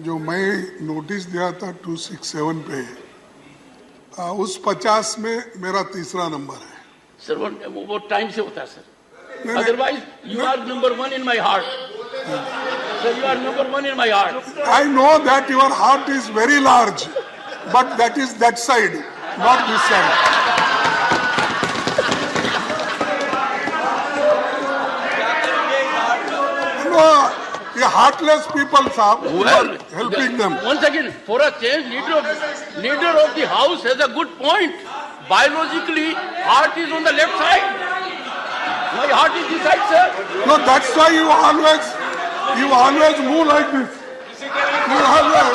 जो मैं नोटिस दिया था 267 पे, उस 50 में मेरा तीसरा नंबर है। सर वो टाइम से होता है sir, otherwise you are number 1 in my heart. Sir you are number 1 in my heart. I know that your heart is very large, but that is that side, not this side. No, ये heartless people, साहब, you are helping them. Once again, for a change, leader of the house has a good point. Biologically, heart is on the left side. My heart is this side, sir. No, that's why you always move like this. You always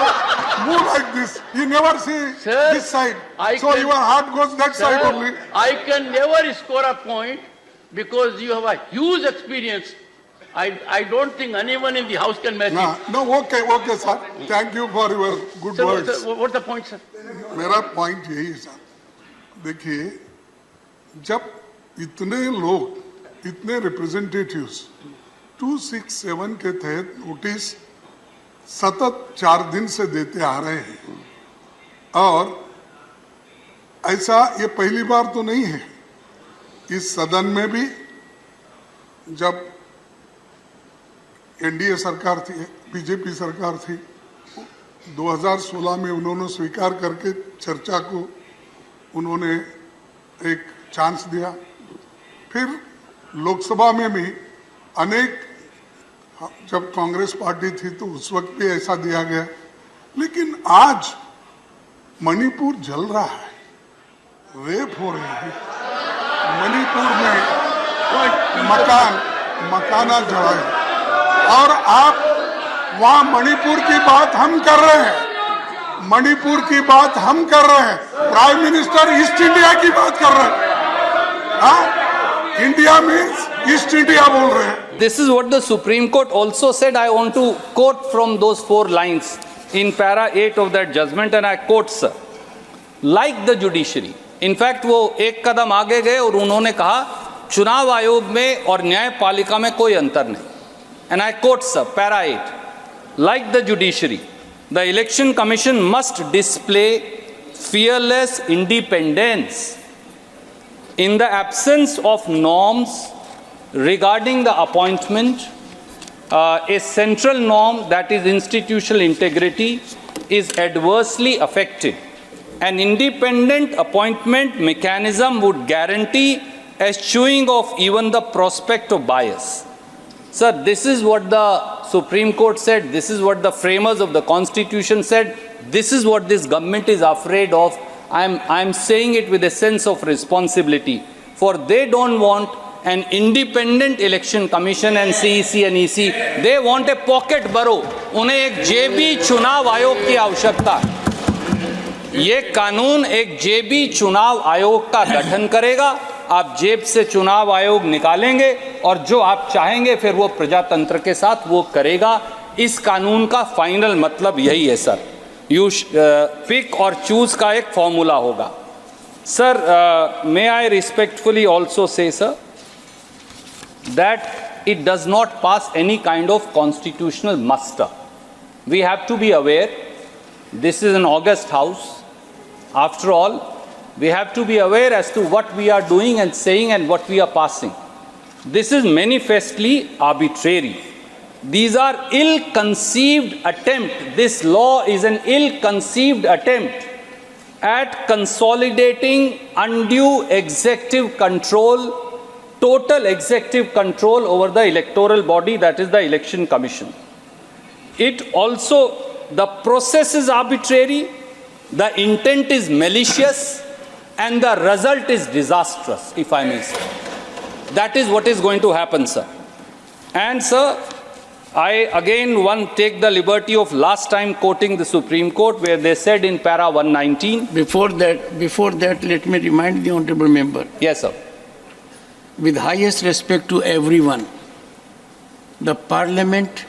move like this. You never see Sir, this side. So can- your heart goes that side Sir, only. I can never score a point because you have a huge experience. I don't think anyone in the house can match it. No, okay, sir. Thank you for your good Sir, words. what's the point, sir? मेरा point यही है sir, देखिए, जब इतने लोग, इतने representatives 267 के तहत नोटिस सतत 4 दिन से देते आ रहे हैं, और ऐसा ये पहली बार तो नहीं है। इस सदन में भी जब एनडीए सरकार थी, बीजेपी सरकार थी, 2016 में उन्होंने स्वीकार करके चर्चा को उन्होंने एक चांस दिया। फिर लोकसभा में भी अनेक, जब कांग्रेस पार्टी थी तो उस वक्त भी ऐसा दिया गया। लेकिन आज मणिपुर जल रहा है, रेप हो रहे हैं मणिपुर में, मकाना जला है, और आप वहां मणिपुर की बात हम कर रहे हैं, मणिपुर की बात हम कर रहे हैं, प्राइम मिनिस्टर ईस्ट इंडिया की बात कर रहे हैं। हाँ, इंडिया मीन्स ईस्ट इंडिया बोल रहे हैं। This is what the Supreme Court also said. I want to quote from those 4 lines in para 8 of that judgment, and I quote, sir, like the judiciary. In fact, वो एक कदम आगे गए और उन्होंने कहा चुनाव आयोग में और न्यायपालिका में कोई अंतर नहीं। And I quote, sir, para 8, like the judiciary, the Election Commission must display fearless independence in the absence of norms regarding the appointment. A central norm, that is institutional integrity, is adversely affected. An independent appointment mechanism would guarantee eschewing of even the prospect of bias. Sir, this is what the Supreme Court said, this is what the framers of the Constitution said, this is what this government is afraid of. I'm saying it with a sense of responsibility, for they don't want an independent election commission and CEC and EC. They want a pocket borough. उन्हें एक जेबी चुनाव आयोग की आवश्यकता है। ये कानून एक जेबी चुनाव आयोग का गठन करेगा। आप जेब से चुनाव आयोग निकालेंगे और जो आप चाहेंगे फिर वो प्रजातंत्र के साथ वो करेगा। इस कानून का फाइनल मतलब यही है सर, यू पिक और चूज का एक फॉर्मूला होगा। Sir, may I respectfully also say sir that it does not pass any kind of constitutional muster. We have to be aware, this is an august house. After all, we have to be aware as to what we are doing and saying and what we are passing. This is manifestly arbitrary. These are ill-conceived attempts. This law is an ill-conceived attempt at consolidating undue executive control, total executive control over the electoral body, that is the Election Commission. It also, the process is arbitrary, the intent is malicious, and the result is disastrous, if I may say. That is what is going to happen, sir. And sir, I again take the liberty of last time quoting the Supreme Court, where they said in para 119. Before that, let me remind the honorable member. Yes, sir. With highest respect to everyone, the Parliament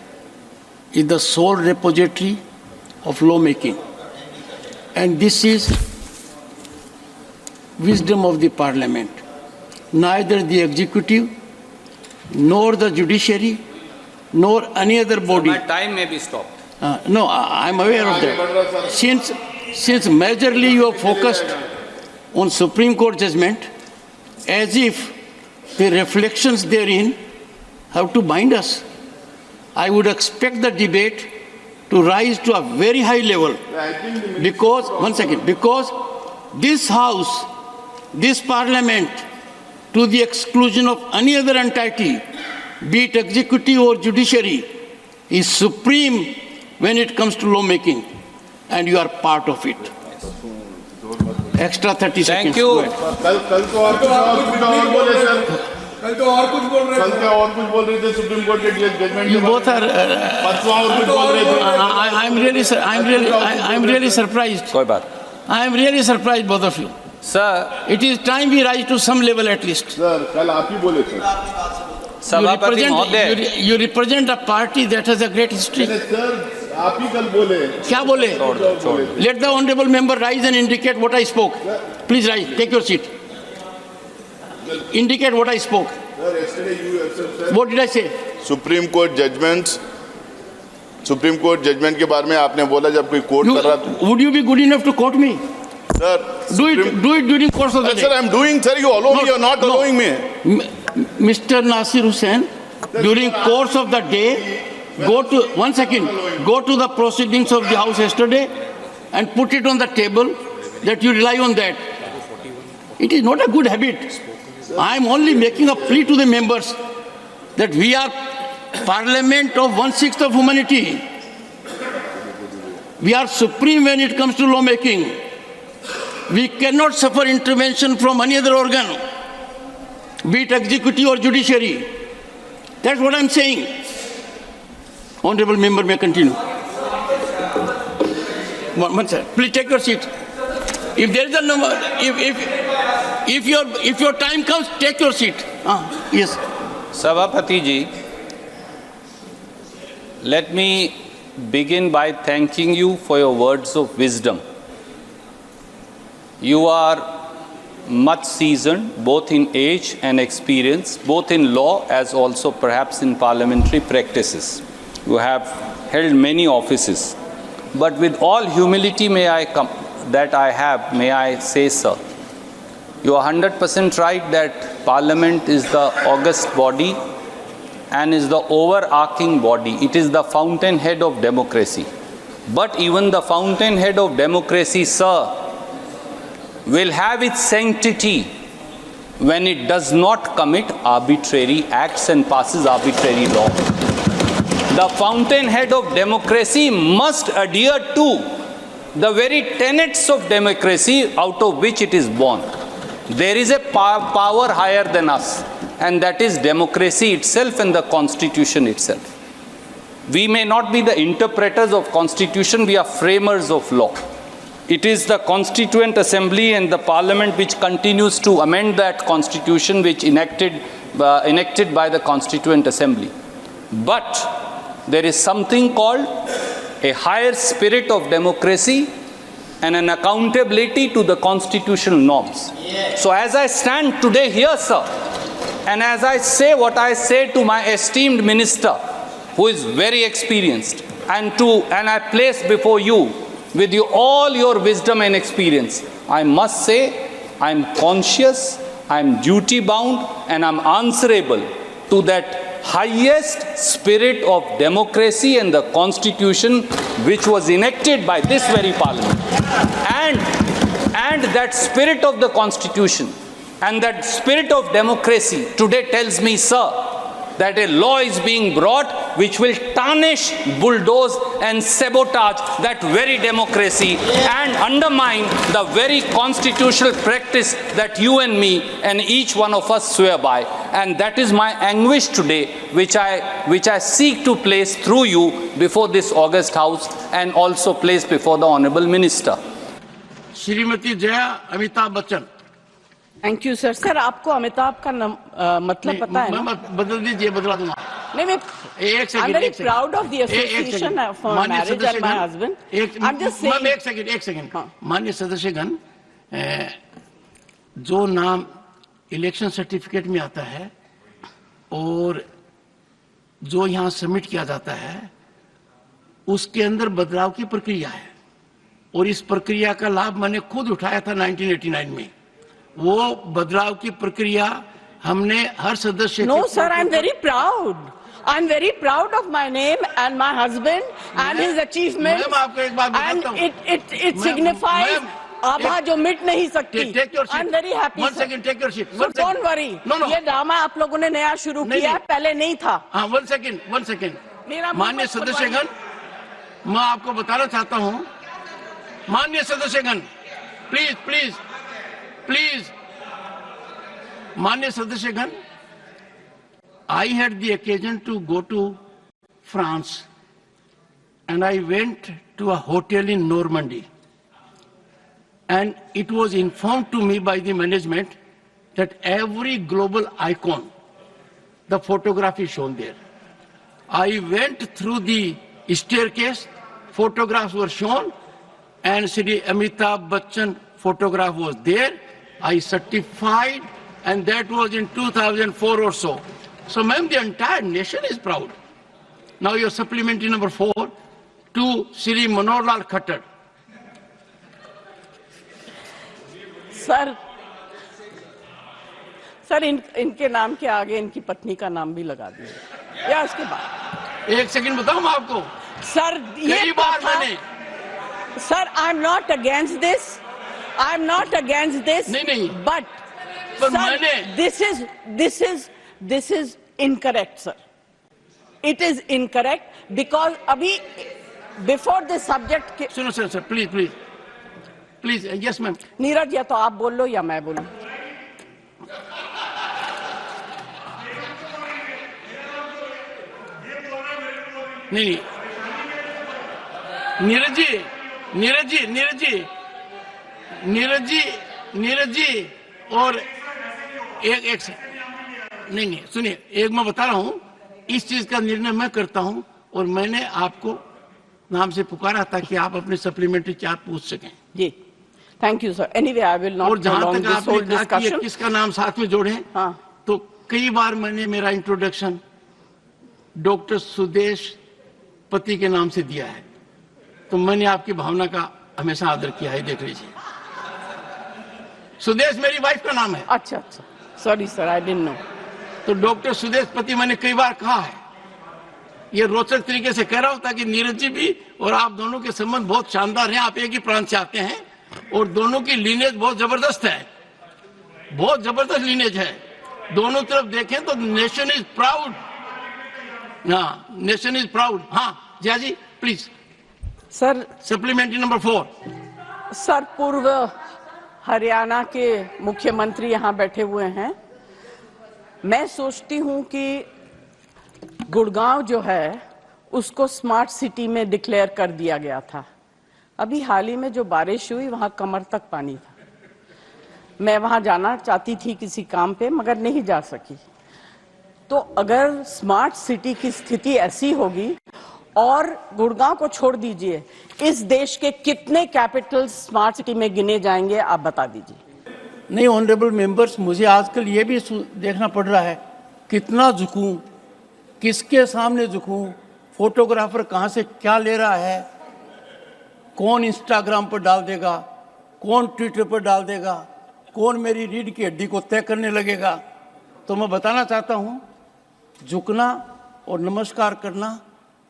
is the sole repository of lawmaking, and this is wisdom of the Parliament. Neither the executive nor the judiciary nor any other body. My time may be stopped. No, I'm aware of that. Since majorly you are focused on Supreme Court judgment, as if the reflections therein have to bind us, I would expect the debate to rise to a very high level. Because, one second, because this House, this Parliament, to the exclusion of any other entity, be it executive or judiciary, is supreme when it comes to lawmaking, and you are part of it. Extra 30 seconds. Thank you. Go ahead. कल तो और कुछ बोले sir, कल तो और कुछ बोल रहे कल तो और कुछ बोल रहे थे सुप्रीम कोर्ट के जजमेंट You both are. परसों और कुछ बोल रहे थे. I'm really surprised. कोई बात. I am really surprised, both of you. Sir, It is time we rise to some level at least. Sir कल आप ही बोले थे. सभापति महोदय. You represent a party that has a great history. Sir आप ही कल बोले. क्या बोले? Let the honorable member rise and indicate what I spoke. Please rise. Take your seat. Indicate what I spoke. Sir, yesterday you yourself said What did I say? Supreme court judgment के बारे में आपने बोला जब कोई court कर रहा था. Would you be good enough to quote me? Sir Do it during course of the Sir, day. I'm doing, sir, you allow me, you're not allowing me. Mr. Nasir Hussain, during course of the day, go to the proceedings of the House yesterday and put it on the table that you rely on that. It is not a good habit. I am only making a plea to the members that we are parliament of 1/6 of humanity. We are supreme when it comes to lawmaking. We cannot suffer intervention from any other organ, be it executive or judiciary. That's what I'm saying. Honorable member may continue. One sir, please take your seat. If there is a number, if your time comes, take your seat. Yes. Sabhapati ji, let me begin by thanking you for your words of wisdom. You are much seasoned, both in age and experience, both in law as also perhaps in parliamentary practices. You have held many offices. But with all humility may I say, sir, you are 100% right that Parliament is the august body and is the overarching body. It is the fountainhead of democracy. But even the fountainhead of democracy, sir, will have its sanctity when it does not commit arbitrary acts and passes arbitrary law. The fountainhead of democracy must adhere to the very tenets of democracy out of which it is born. There is a power higher than us, and that is democracy itself and the Constitution itself. We may not be the interpreters of Constitution, we are framers of law. It is the Constituent Assembly and the Parliament which continues to amend that Constitution which enacted by the Constituent Assembly. But there is something called a higher spirit of democracy and an accountability to the constitutional norms. So as I stand today here, sir, and as I say what I say to my esteemed minister, who is very experienced, and I place before you with all your wisdom and experience, I must say I am conscious, I am duty bound, and I am answerable to that highest spirit of democracy and the Constitution which was enacted by this very Parliament. And that spirit of the Constitution and that spirit of democracy today tells me, sir, that a law is being brought which will tarnish, bulldoze and sabotage that very democracy and undermine the very constitutional practice that you and me and each one of us swear by. And that is my anguish today, which I seek to place through you before this august House and also place before the Honorable Minister. Shrimati Jaya Amitabh Bachchan. Thank you sir. Sir आपको अमिताभ का मतलब पता है ना? बदल दीजिए, बदला दूंगा. नहीं, मैं एक second, I'm very proud of the association for marriage and my husband. I'm just saying. एक सेकंड. माननीय सदस्यगण, जो नाम इलेक्शन सर्टिफिकेट में आता है और जो यहाँ सबमिट किया जाता है, उसके अंदर बदलाव की प्रक्रिया है और इस प्रक्रिया का लाभ मैंने खुद उठाया था 1989 में। वो बदलाव की प्रक्रिया हमने हर सदस्य No, sir, I'm very proud. I'm very proud of my name and my husband and his achievements. Ma'am, आपको एक बात बताता हूं। And it signifies आभा जो मिट नहीं सकती। Take your seat. I'm very happy. One sir. second, take your seat. So One don't second. worry. No. ये ड्रामा आप लोगों ने नया शुरू किया है, पहले नहीं था। हाँ, one second. मेरा माननीय सदस्यगण, मैं आपको बताना चाहता हूं, माननीय सदस्यगण, प्लीज, माननीय सदस्यगण, I had the occasion to go to France and I went to a hotel in Normandy. And it was informed to me by the management that every global icon, the photograph is shown there. I went through the staircase, photographs were shown, and Shri Amitabh Bachchan photograph was there. I certified, and that was in 2004 or so. So, ma'am, the entire nation is proud. Now, your supplementary number 4 to Shri Manohar Lal Khattar. Sir इनके नाम के आगे इनकी पत्नी का नाम भी लगा दिया या उसके बाद। एक सेकंड बताऊं मैं आपको। सर ये कई बार मैंने, sir I am not against this, नहीं, बट मैंने this is incorrect, sir. It is incorrect because अभी before the subject के सुनो sir, please, yes ma'am. Neeraj, या तो आप बोल लो या मैं बोलूं। नहीं, नीरज जी और एक से नहीं, सुनिए, एक मैं बता रहा हूं, इस चीज का निर्णय मैं करता हूं और मैंने आपको नाम से पुकारा ताकि आप अपने सप्लीमेंट्री चार्ट पूछ सकें। जी, thank you sir. Anyway I will not और जहां prolong तक this whole आपने कहा कि discussion. किसका नाम साथ में जोड़े, हाँ। तो कई बार मैंने मेरा इंट्रोडक्शन डॉक्टर सुदेश पति के नाम से दिया है, तो मैंने आपकी भावना का हमेशा आदर किया है। देख लीजिए, सुदेश मेरी वाइफ का नाम है। अच्छा, sorry sir, I didn't know. तो डॉक्टर सुदेश पति मैंने कई बार कहा है। ये रोचक तरीके से कह रहा हूं ताकि नीरज जी भी और आप दोनों के संबंध बहुत शानदार हैं। आप एक ही प्रांत से आते हैं और दोनों की लीनेज बहुत जबरदस्त है, बहुत जबरदस्त लीनेज है। दोनों तरफ देखें तो नेशन इज प्राउड। हाँ, नेशन इज प्राउड। हाँ Jaya ji, please. Sir, supplementary number 4। Sir, पूर्व हरियाणा के मुख्यमंत्री यहाँ बैठे हुए हैं। मैं सोचती हूँ कि गुड़गांव जो है उसको स्मार्ट सिटी में डिक्लेयर कर दिया गया था। अभी हाल ही में जो बारिश हुई वहां कमर तक पानी था। मैं वहां जाना चाहती थी किसी काम पे, मगर नहीं जा सकी। तो अगर स्मार्ट सिटी की स्थिति ऐसी होगी, और गुड़गांव को छोड़ दीजिए, इस देश के कितने कैपिटल स्मार्ट सिटी में गिने जाएंगे, आप बता दीजिए। नहीं, ऑनरेबल मेंबर्स, मुझे आजकल ये भी देखना पड़ रहा है कितना झुकूं, किसके सामने झुकूं, फोटोग्राफर कहाँ से क्या ले रहा है, कौन इंस्टाग्राम पर डाल देगा, कौन ट्विटर पर डाल देगा, कौन मेरी रीढ़ की हड्डी को तय करने लगेगा। तो मैं बताना चाहता हूँ, झुकना और नमस्कार करना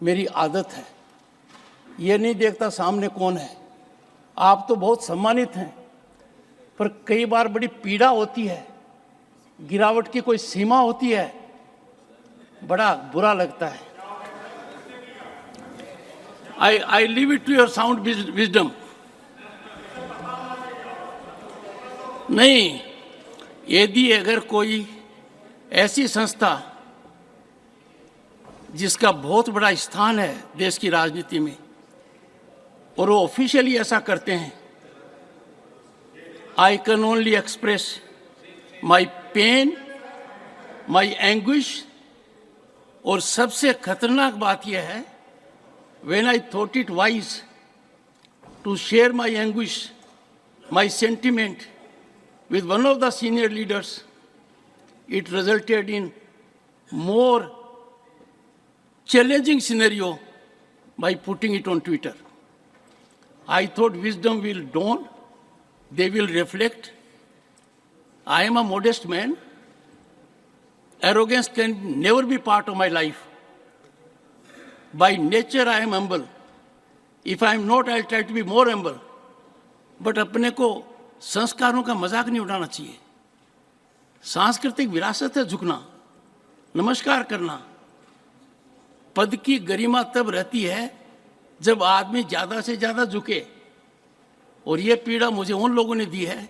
मेरी आदत है। ये नहीं देखता सामने कौन है। आप तो बहुत सम्मानित हैं, पर कई बार बड़ी पीड़ा होती है, गिरावट की कोई सीमा होती है, बड़ा बुरा लगता है। I leave it to your sound wisdom. नहीं, यदि अगर कोई ऐसी संस्था जिसका बहुत बड़ा स्थान है देश की राजनीति में, और वो ऑफिशियली ऐसा करते हैं, I can only express my pain, my anguish, और सबसे खतरनाक बात यह है, when I thought it wise to share my anguish, my sentiment with one of the senior leaders, it resulted in more challenging scenario by putting it on Twitter. I thought wisdom will dawn, they will reflect. I am a modest man. Arrogance can never be part of my life. By nature, I am humble. If I am not, I'll try to be more humble. But अपने को संस्कारों का मजाक नहीं उड़ाना चाहिए. सांस्कृतिक विरासत है झुकना, नमस्कार करना. पद की गरिमा तब रहती है जब आदमी ज्यादा से ज्यादा झुके. और ये पीड़ा मुझे उन लोगों ने दी है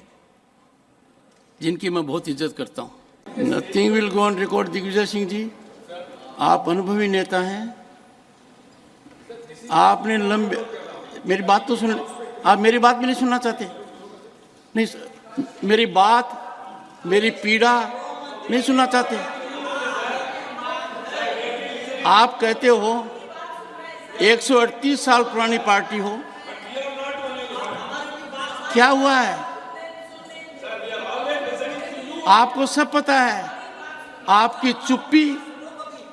जिनकी मैं बहुत इज्जत करता हूँ. Nothing will go on record. Digvijaya Singh ji, आप अनुभवी नेता हैं. आपने लंबे, मेरी बात तो सुन, आप मेरी बात भी नहीं सुनना चाहते. नहीं, मेरी बात, मेरी पीड़ा नहीं सुनना चाहते. आप कहते हो 138 साल पुरानी पार्टी हो. क्या हुआ है? आपको सब पता है. आपकी चुप्पी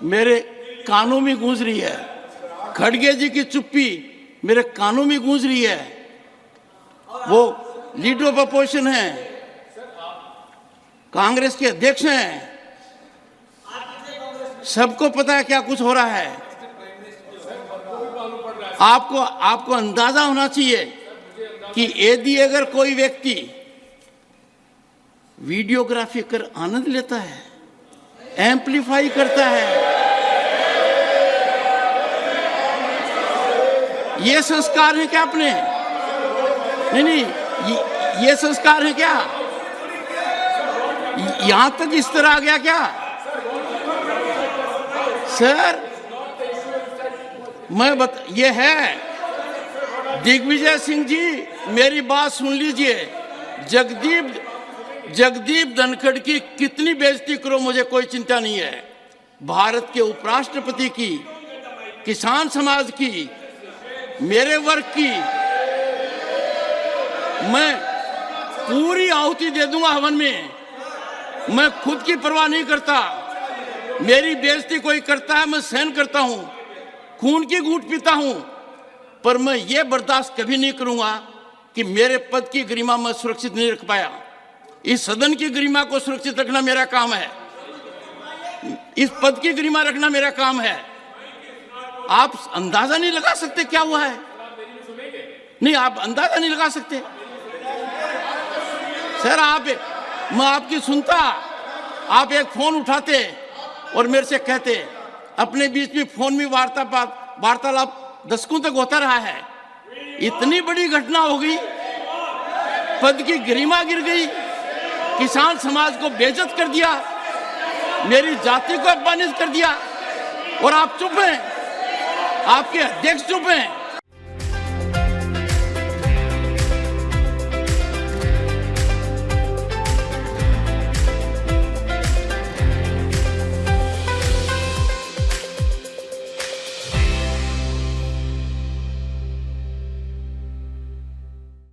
मेरे कानों में गूंज रही है. खड़गे जी की चुप्पी मेरे कानों में गूंज रही है. वो लीडर ऑफ अपोजिशन है, कांग्रेस के अध्यक्ष हैं. सबको पता है क्या कुछ हो रहा है. आपको अंदाजा होना चाहिए कि यदि अगर कोई व्यक्ति वीडियोग्राफी कर आनंद लेता है, एम्पलीफाई करता है, ये संस्कार है क्या अपने? नहीं, ये संस्कार है क्या? यहां तक इस तरह आ गया क्या? सर, ये है. दिग्विजय सिंह जी, मेरी बात सुन लीजिए. जगदीप धनखड़ की कितनी बेइज्जती करो, मुझे कोई चिंता नहीं है. भारत के उपराष्ट्रपति की, किसान समाज की, मेरे वर्ग की मैं पूरी आहुति दे दूंगा हवन में. मैं खुद की परवाह नहीं करता. मेरी बेइज्जती कोई करता है, मैं सहन करता हूं, खून की घूंट पीता हूं. पर मैं ये बर्दाश्त कभी नहीं करूंगा कि मेरे पद की गरिमा मैं सुरक्षित नहीं रख पाया. इस सदन की गरिमा को सुरक्षित रखना मेरा काम है. इस पद की गरिमा रखना मेरा काम है. आप अंदाजा नहीं लगा सकते क्या हुआ है. नहीं, आप अंदाजा नहीं लगा सकते. सर, मैं आपकी सुनता, आप एक फोन उठाते और मेरे से कहते. अपने बीच में फोन में वार्तालाप दशकों तक होता रहा है. इतनी बड़ी घटना हो गई, पद की गरिमा गिर गई, किसान समाज को बेइज्जत कर दिया, मेरी जाति को अपमानित कर दिया, और आप चुप हैं. आपके अध्यक्ष चुप हैं.